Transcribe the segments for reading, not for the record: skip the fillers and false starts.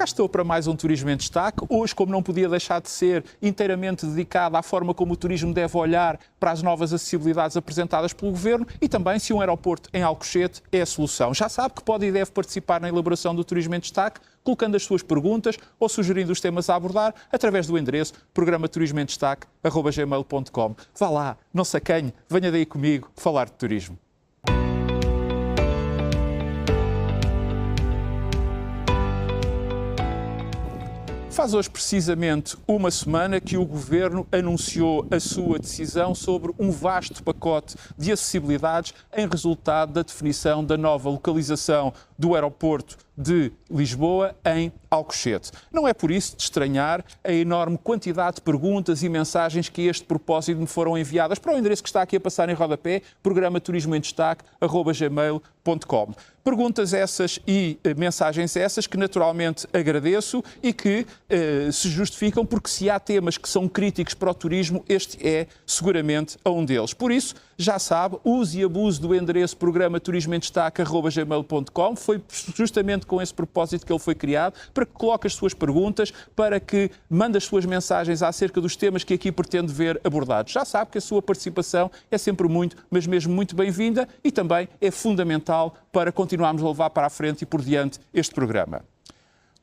Cá estou para mais um Turismo em Destaque. Hoje, como não podia deixar de ser, inteiramente dedicado à forma como o turismo deve olhar para as novas acessibilidades apresentadas pelo Governo e também se um aeroporto em Alcochete é a solução. Já sabe que pode e deve participar na elaboração do Turismo em Destaque, colocando as suas perguntas ou sugerindo os temas a abordar através do endereço programa turismoemdestaque@gmail.com. Vá lá, não se acanhe, venha daí comigo falar de turismo. Faz hoje precisamente uma semana que o Governo anunciou a sua decisão sobre um vasto pacote de acessibilidades em resultado da definição da nova localização do aeroporto de Lisboa em Alcochete. Não é por isso de estranhar a enorme quantidade de perguntas e mensagens que a este propósito me foram enviadas para o endereço que está aqui a passar em rodapé, programa turismoemdestaque@gmail.com. Perguntas essas e mensagens essas que naturalmente agradeço e que se justificam porque se há temas que são críticos para o turismo, este é seguramente um deles. Por isso, já sabe, use e abuse do endereço programa turismoemdestaque@gmail.com. Foi justamente com esse propósito que ele foi criado, para que coloque as suas perguntas, para que mande as suas mensagens acerca dos temas que aqui pretende ver abordados. Já sabe que a sua participação é sempre muito, mas mesmo muito bem-vinda e também é fundamental para continuarmos a levar para a frente e por diante este programa.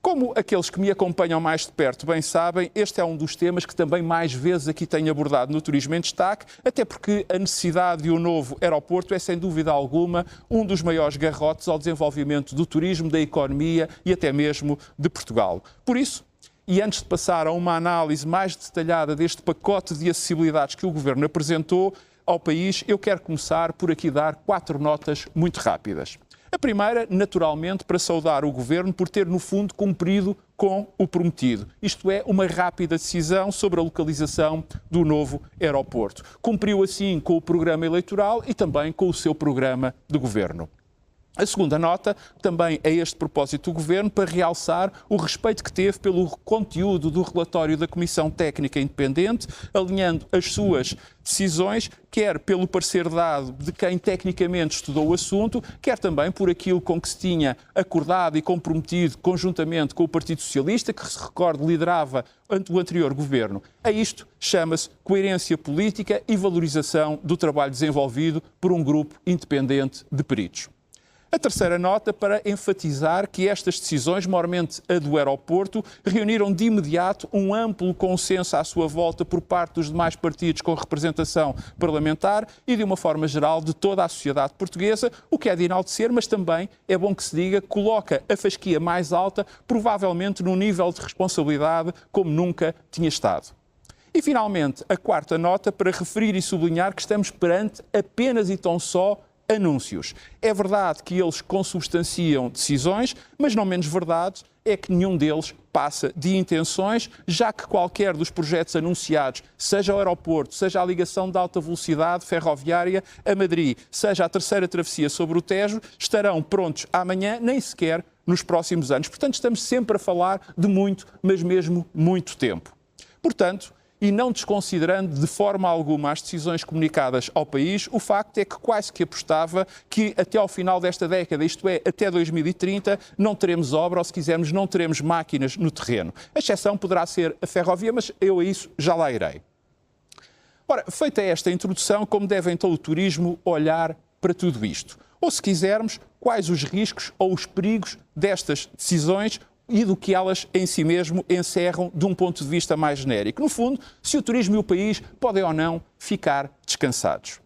Como aqueles que me acompanham mais de perto bem sabem, este é um dos temas que também mais vezes aqui tenho abordado no Turismo em Destaque, até porque a necessidade de um novo aeroporto é, sem dúvida alguma, um dos maiores garrotes ao desenvolvimento do turismo, da economia e até mesmo de Portugal. Por isso, e antes de passar a uma análise mais detalhada deste pacote de acessibilidades que o Governo apresentou ao país, eu quero começar por aqui dar 4 notas muito rápidas. A primeira, naturalmente, para saudar o Governo por ter, no fundo, cumprido com o prometido. Isto é, uma rápida decisão sobre a localização do novo aeroporto. Cumpriu, assim, com o programa eleitoral e também com o seu programa de Governo. A segunda nota, também a este propósito do Governo, para realçar o respeito que teve pelo conteúdo do relatório da Comissão Técnica Independente, alinhando as suas decisões, quer pelo parecer dado de quem tecnicamente estudou o assunto, quer também por aquilo com que se tinha acordado e comprometido conjuntamente com o Partido Socialista, que, se recorde, liderava o anterior Governo. A isto chama-se coerência política e valorização do trabalho desenvolvido por um grupo independente de peritos. A terceira nota para enfatizar que estas decisões, maiormente a do aeroporto, reuniram de imediato um amplo consenso à sua volta por parte dos demais partidos com representação parlamentar e, de uma forma geral, de toda a sociedade portuguesa, o que é de enaltecer, mas também é bom que se diga, coloca a fasquia mais alta, provavelmente num nível de responsabilidade como nunca tinha estado. E, finalmente, a quarta nota para referir e sublinhar que estamos perante apenas e tão só anúncios. É verdade que eles consubstanciam decisões, mas não menos verdade é que nenhum deles passa de intenções, já que qualquer dos projetos anunciados, seja o aeroporto, seja a ligação de alta velocidade ferroviária a Madrid, seja a terceira travessia sobre o Tejo, estarão prontos amanhã, nem sequer nos próximos anos. Portanto, estamos sempre a falar de muito, mas mesmo muito tempo. Portanto, e não desconsiderando de forma alguma as decisões comunicadas ao país, o facto é que quase que apostava que até ao final desta década, isto é, até 2030, não teremos obra ou, se quisermos, não teremos máquinas no terreno. A exceção poderá ser a ferrovia, mas eu a isso já lá irei. Ora, feita esta introdução, como deve então o turismo olhar para tudo isto? Ou, se quisermos, quais os riscos ou os perigos destas decisões e do que elas em si mesmo encerram de um ponto de vista mais genérico. No fundo, se o turismo e o país podem ou não ficar descansados.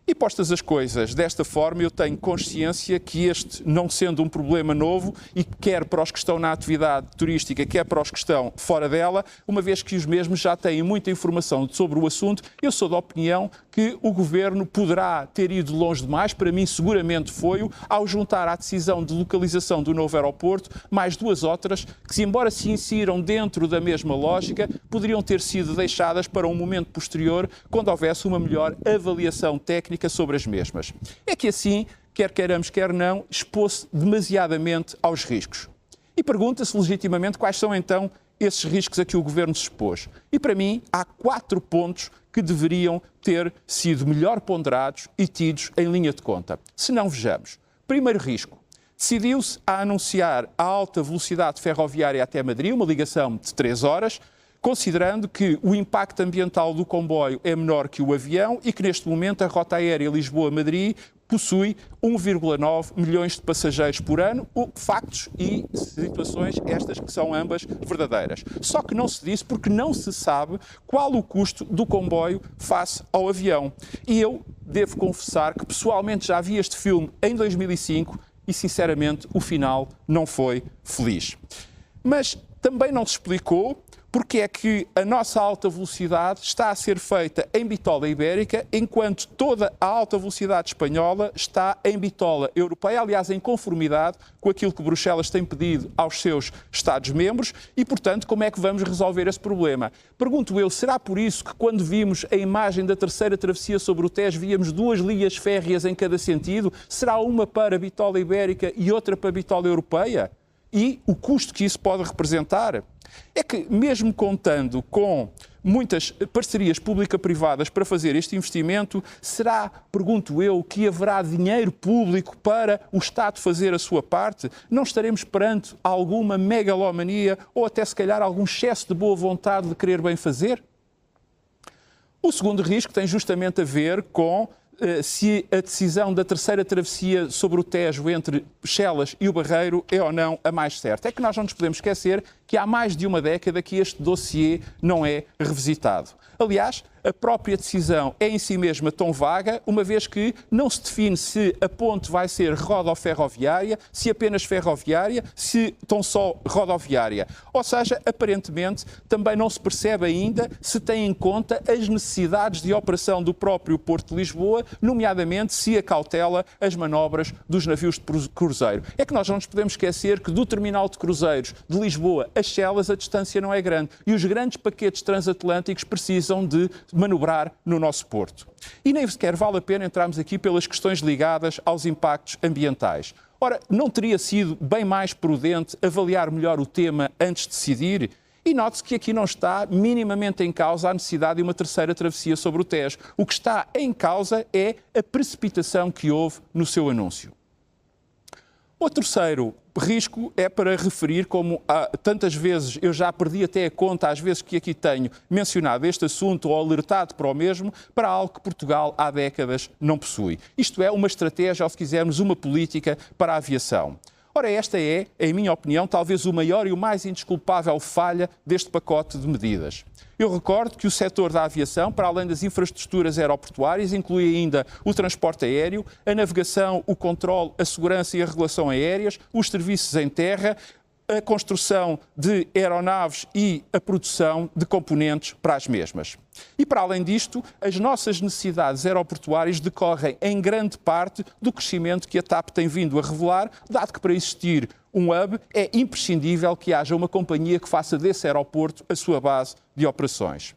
E postas as coisas desta forma, eu tenho consciência que este, não sendo um problema novo, e quer para os que estão na atividade turística, quer para os que estão fora dela, uma vez que os mesmos já têm muita informação sobre o assunto, eu sou da opinião que o Governo poderá ter ido longe demais, para mim seguramente foi-o, ao juntar à decisão de localização do novo aeroporto mais 2 outras que, embora se insiram dentro da mesma lógica, poderiam ter sido deixadas para um momento posterior, quando houvesse uma melhor avaliação técnica sobre as mesmas. É que assim, quer queiramos, quer não, expôs-se demasiadamente aos riscos. E pergunta-se legitimamente quais são então esses riscos a que o Governo se expôs. E para mim há 4 pontos que deveriam ter sido melhor ponderados e tidos em linha de conta. Se não, vejamos. Primeiro risco. decidiu-se a anunciar a alta velocidade ferroviária até Madrid, uma ligação de 3 horas, considerando que o impacto ambiental do comboio é menor que o avião e que neste momento a rota aérea Lisboa-Madrid possui 1,9 milhões de passageiros por ano, factos e situações estas que são ambas verdadeiras. Só que não se disse porque não se sabe qual o custo do comboio face ao avião. E eu devo confessar que pessoalmente já vi este filme em 2005 e sinceramente o final não foi feliz. Mas também não se explicou porque é que a nossa alta velocidade está a ser feita em bitola ibérica, enquanto toda a alta velocidade espanhola está em bitola europeia, aliás, em conformidade com aquilo que Bruxelas tem pedido aos seus Estados-membros e, portanto, como é que vamos resolver esse problema? Pergunto eu, será por isso que quando vimos a imagem da terceira travessia sobre o Tejo, víamos 2 linhas férreas em cada sentido? Será uma para a bitola ibérica e outra para a bitola europeia? E o custo que isso pode representar? É que, mesmo contando com muitas parcerias público-privadas para fazer este investimento, será, pergunto eu, que haverá dinheiro público para o Estado fazer a sua parte? Não estaremos perante alguma megalomania ou até, se calhar, algum excesso de boa vontade de querer bem fazer? O segundo risco tem justamente a ver com se a decisão da terceira travessia sobre o Tejo entre Chelas e o Barreiro é ou não a mais certa. É que nós não nos podemos esquecer que há mais de uma década que este dossiê não é revisitado. Aliás, a própria decisão é em si mesma tão vaga, uma vez que não se define se a ponte vai ser rodoferroviária, se apenas ferroviária, se tão só rodoviária. Ou seja, aparentemente, também não se percebe ainda se tem em conta as necessidades de operação do próprio Porto de Lisboa, nomeadamente se acautela as manobras dos navios de cruzeiro. É que nós não nos podemos esquecer que do terminal de cruzeiros de Lisboa a Chelas a distância não é grande e os grandes paquetes transatlânticos precisam de manobrar no nosso porto. E nem sequer vale a pena entrarmos aqui pelas questões ligadas aos impactos ambientais. Ora, não teria sido bem mais prudente avaliar melhor o tema antes de decidir? E note-se que aqui não está minimamente em causa a necessidade de uma terceira travessia sobre o Tejo. O que está em causa é a precipitação que houve no seu anúncio. O terceiro risco é para referir, como tantas vezes eu já perdi até a conta, às vezes que aqui tenho mencionado este assunto ou alertado para o mesmo, para algo que Portugal há décadas não possui. Isto é, uma estratégia, ou se quisermos, uma política para a aviação. Ora, esta é, em minha opinião, talvez o maior e o mais indesculpável falha deste pacote de medidas. Eu recordo que o setor da aviação, para além das infraestruturas aeroportuárias, inclui ainda o transporte aéreo, a navegação, o controle, a segurança e a regulação aéreas, os serviços em terra, a construção de aeronaves e a produção de componentes para as mesmas. E, para além disto, as nossas necessidades aeroportuárias decorrem em grande parte do crescimento que a TAP tem vindo a revelar, dado que para existir um hub é imprescindível que haja uma companhia que faça desse aeroporto a sua base de operações.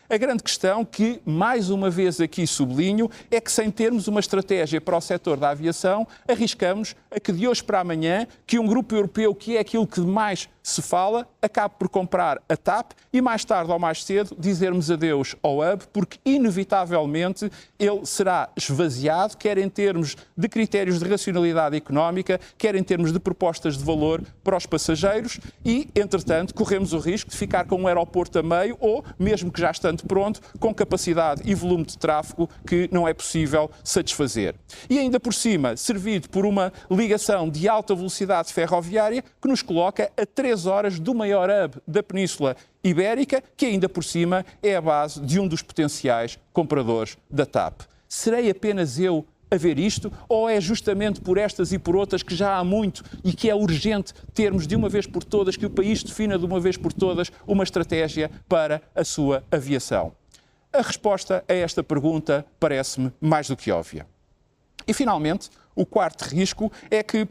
A grande questão que, mais uma vez aqui sublinho, é que sem termos uma estratégia para o setor da aviação, arriscamos a que de hoje para amanhã, que um grupo europeu, que é aquilo que mais se fala, acabe por comprar a TAP e mais tarde ou mais cedo dizermos adeus ao hub, porque inevitavelmente ele será esvaziado, quer em termos de critérios de racionalidade económica, quer em termos de propostas de valor para os passageiros e, entretanto, corremos o risco de ficar com um aeroporto a meio ou, mesmo que já estando pronto, com capacidade e volume de tráfego que não é possível satisfazer. E ainda por cima, servido por uma ligação de alta velocidade ferroviária que nos coloca a 3 horas do maior hub da Península Ibérica, que ainda por cima é a base de um dos potenciais compradores da TAP. Serei apenas eu a ver isto, ou é justamente por estas e por outras que já há muito e que é urgente termos de uma vez por todas, que o país defina de uma vez por todas uma estratégia para a sua aviação? A resposta a esta pergunta parece-me mais do que óbvia. E, finalmente, o quarto risco é que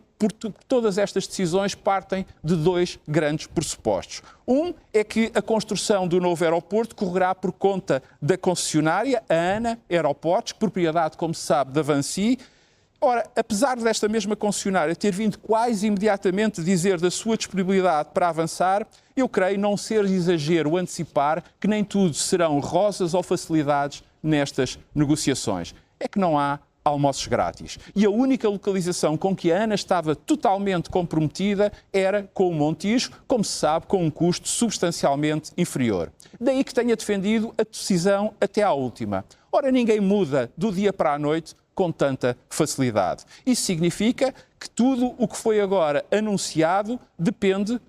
todas estas decisões partem de 2 grandes pressupostos. Um é que a construção do novo aeroporto correrá por conta da concessionária, a ANA Aeroportos, propriedade, como se sabe, da Vinci. Ora, apesar desta mesma concessionária ter vindo quase imediatamente dizer da sua disponibilidade para avançar, eu creio não ser exagero antecipar que nem tudo serão rosas ou facilidades nestas negociações. É que não há almoços grátis. E a única localização com que a ANA estava totalmente comprometida era com o Montijo, como se sabe, com um custo substancialmente inferior. Daí que tenha defendido a decisão até à última. Ora, ninguém muda do dia para a noite com tanta facilidade. Isso significa que tudo o que foi agora anunciado depende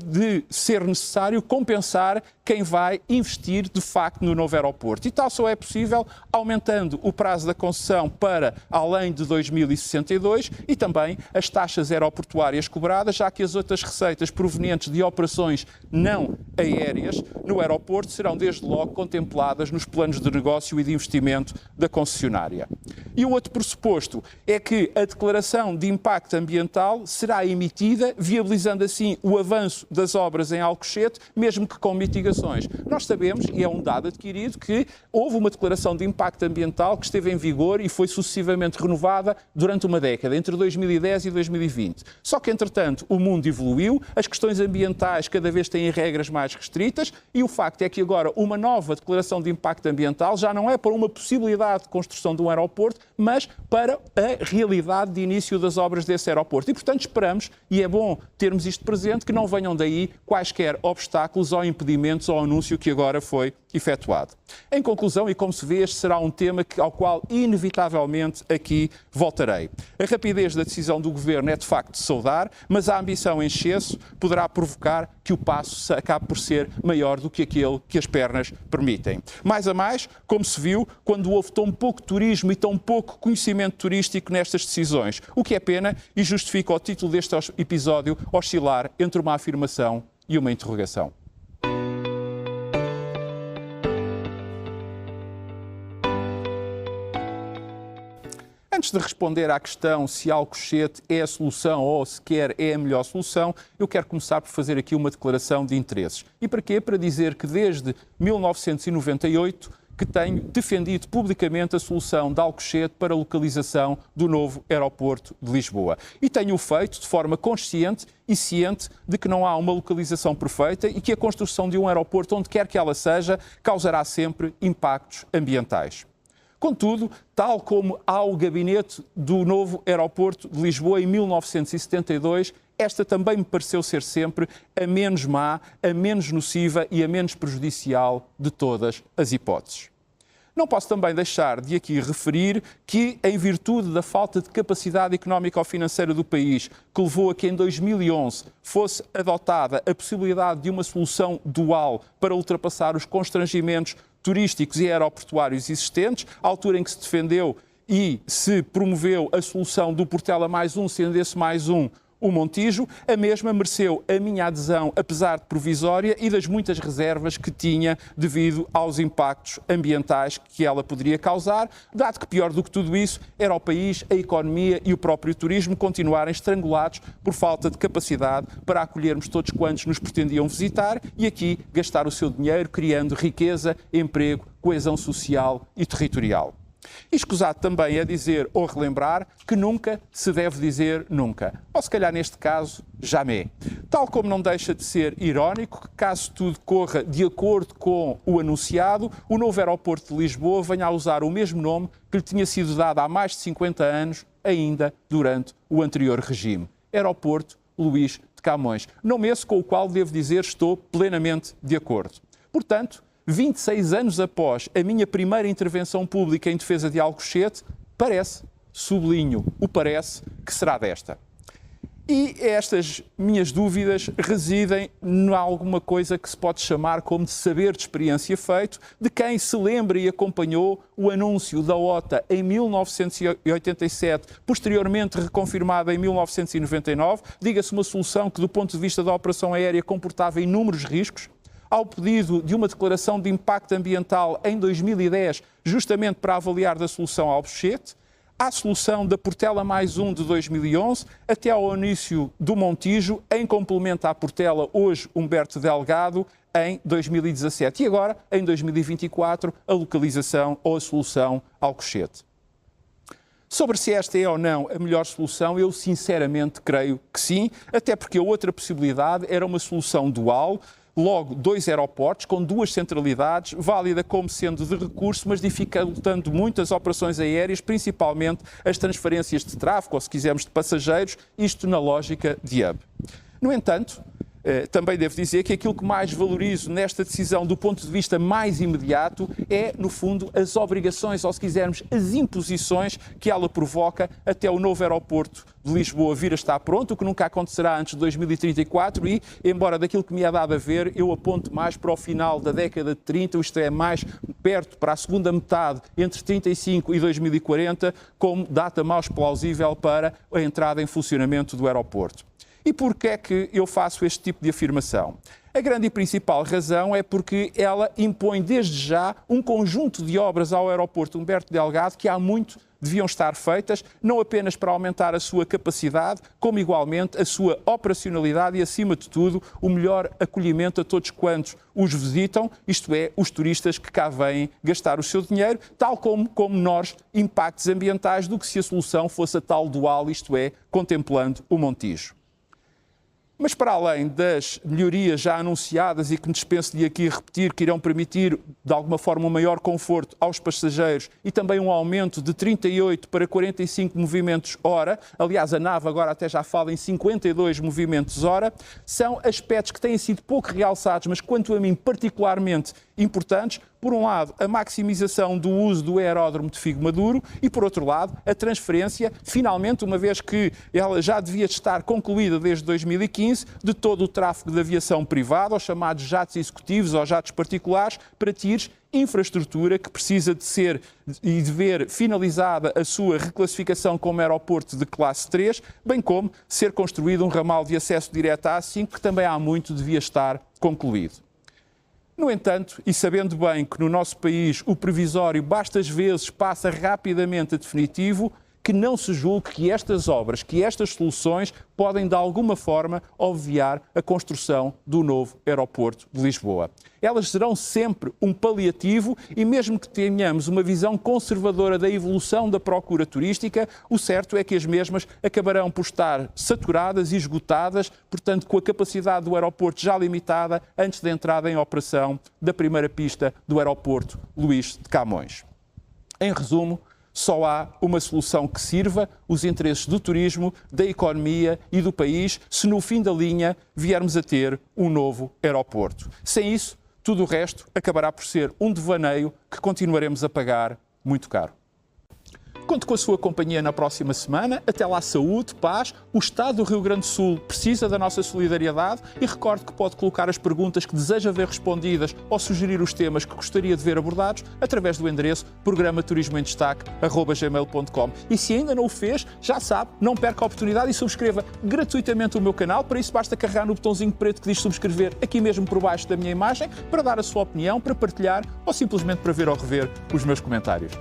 de ser necessário compensar quem vai investir de facto no novo aeroporto. E tal só é possível aumentando o prazo da concessão para além de 2062 e também as taxas aeroportuárias cobradas, já que as outras receitas provenientes de operações não aéreas no aeroporto serão desde logo contempladas nos planos de negócio e de investimento da concessionária. E o outro pressuposto é que a declaração de impacto ambiental será emitida, viabilizando assim o avanço das obras em Alcochete, mesmo que com mitigações. Nós sabemos, e é um dado adquirido, que houve uma declaração de impacto ambiental que esteve em vigor e foi sucessivamente renovada durante uma década, entre 2010 e 2020. Só que, entretanto, o mundo evoluiu, as questões ambientais cada vez têm regras mais restritas e o facto é que agora uma nova declaração de impacto ambiental já não é para uma possibilidade de construção de um aeroporto, mas para a realidade de início das obras desse aeroporto. E, portanto, esperamos, e é bom termos isto presente, que não venham daí quaisquer obstáculos ou impedimentos ao anúncio que agora foi efetuado. Em conclusão, e como se vê, este será um tema ao qual inevitavelmente aqui voltarei. A rapidez da decisão do Governo é de facto de saudar, mas a ambição em excesso poderá provocar que o passo acabe por ser maior do que aquele que as pernas permitem. Mais a mais, como se viu, quando houve tão pouco turismo e tão pouco conhecimento turístico nestas decisões, o que é pena e justifica o título deste episódio oscilar entre uma afirmação e uma interrogação. Antes de responder à questão se Alcochete é a solução ou sequer é a melhor solução, eu quero começar por fazer aqui uma declaração de interesses. E para quê? Para dizer que desde 1998 que tenho defendido publicamente a solução de Alcochete para a localização do novo aeroporto de Lisboa. E tenho-o feito de forma consciente e ciente de que não há uma localização perfeita e que a construção de um aeroporto, onde quer que ela seja, causará sempre impactos ambientais. Contudo, tal como ao gabinete do novo aeroporto de Lisboa em 1972, esta também me pareceu ser sempre a menos má, a menos nociva e a menos prejudicial de todas as hipóteses. Não posso também deixar de aqui referir que, em virtude da falta de capacidade económica ou financeira do país, que levou a que em 2011 fosse adotada a possibilidade de uma solução dual para ultrapassar os constrangimentos turísticos e aeroportuários existentes, à altura em que se defendeu e se promoveu a solução do Portela mais um, sendo esse mais um o Montijo, a mesma mereceu a minha adesão, apesar de provisória, e das muitas reservas que tinha devido aos impactos ambientais que ela poderia causar, dado que, pior do que tudo isso, era o país, a economia e o próprio turismo continuarem estrangulados por falta de capacidade para acolhermos todos quantos nos pretendiam visitar e aqui gastar o seu dinheiro criando riqueza, emprego, coesão social e territorial. Escusado também é dizer ou relembrar que nunca se deve dizer nunca. Ou se calhar neste caso, jamais. Tal como não deixa de ser irónico que, caso tudo corra de acordo com o anunciado, o novo aeroporto de Lisboa venha a usar o mesmo nome que lhe tinha sido dado há mais de 50 anos, ainda durante o anterior regime. Aeroporto Luís de Camões. Nome esse com o qual, devo dizer, estou plenamente de acordo. Portanto, 26 anos após a minha primeira intervenção pública em defesa de Alcochete, parece, sublinho o parece, que será desta. E estas minhas dúvidas residem em alguma coisa que se pode chamar como de saber de experiência feito, de quem se lembra e acompanhou o anúncio da OTA em 1987, posteriormente reconfirmada em 1999, diga-se uma solução que, do ponto de vista da operação aérea, comportava inúmeros riscos, ao pedido de uma declaração de impacto ambiental em 2010, justamente para avaliar da solução Alcochete, à solução da Portela mais um de 2011, até ao início do Montijo, em complemento à Portela, hoje Humberto Delgado, em 2017. E agora, em 2024, a localização ou a solução Alcochete. Sobre se esta é ou não a melhor solução, eu sinceramente creio que sim, até porque a outra possibilidade era uma solução dual, Logo, 2 aeroportos com 2 centralidades, válida como sendo de recurso, mas dificultando muito as operações aéreas, principalmente as transferências de tráfego, ou se quisermos de passageiros, isto na lógica de hub. No entanto, também devo dizer que aquilo que mais valorizo nesta decisão do ponto de vista mais imediato é, no fundo, as obrigações, ou se quisermos, as imposições que ela provoca até o novo aeroporto de Lisboa vir a estar pronto, o que nunca acontecerá antes de 2034 e, embora daquilo que me é dado a ver, eu aponto mais para o final da década de 30, isto é, mais perto para a segunda metade, entre 35 e 2040, como data mais plausível para a entrada em funcionamento do aeroporto. E porquê é que eu faço este tipo de afirmação? A grande e principal razão é porque ela impõe desde já um conjunto de obras ao aeroporto Humberto Delgado que há muito deviam estar feitas, não apenas para aumentar a sua capacidade, como igualmente a sua operacionalidade e, acima de tudo, o melhor acolhimento a todos quantos os visitam, isto é, os turistas que cá vêm gastar o seu dinheiro, tal como menores impactos ambientais do que se a solução fosse a tal dual, isto é, contemplando o Montijo. Mas para além das melhorias já anunciadas e que me dispenso de aqui repetir, que irão permitir de alguma forma um maior conforto aos passageiros e também um aumento de 38 para 45 movimentos hora, aliás a nave agora até já fala em 52 movimentos hora, são aspectos que têm sido pouco realçados, mas quanto a mim particularmente importantes. Por um lado, a maximização do uso do aeródromo de Figo Maduro e, por outro lado, a transferência, finalmente, uma vez que ela já devia estar concluída desde 2015, de todo o tráfego de aviação privada, os chamados jatos executivos ou jatos particulares, para TIRs, infraestrutura que precisa de ser e de ver finalizada a sua reclassificação como aeroporto de classe 3, bem como ser construído um ramal de acesso direto à A5, que também há muito devia estar concluído. No entanto, e sabendo bem que no nosso país o provisório bastas vezes passa rapidamente a definitivo, que não se julgue que estas obras, que estas soluções podem de alguma forma obviar a construção do novo aeroporto de Lisboa. Elas serão sempre um paliativo e mesmo que tenhamos uma visão conservadora da evolução da procura turística, o certo é que as mesmas acabarão por estar saturadas e esgotadas, portanto com a capacidade do aeroporto já limitada antes da entrada em operação da primeira pista do aeroporto Luís de Camões. Em resumo, só há uma solução que sirva os interesses do turismo, da economia e do país, se no fim da linha viermos a ter um novo aeroporto. Sem isso, tudo o resto acabará por ser um devaneio que continuaremos a pagar muito caro. Conto com a sua companhia na próxima semana. Até lá, saúde, paz. O Estado do Rio Grande do Sul precisa da nossa solidariedade e recordo que pode colocar as perguntas que deseja ver respondidas ou sugerir os temas que gostaria de ver abordados através do endereço programa-turismoemdestaque@gmail.com. E se ainda não o fez, já sabe, não perca a oportunidade e subscreva gratuitamente o meu canal. Para isso basta carregar no botãozinho preto que diz subscrever aqui mesmo por baixo da minha imagem para dar a sua opinião, para partilhar ou simplesmente para ver ou rever os meus comentários.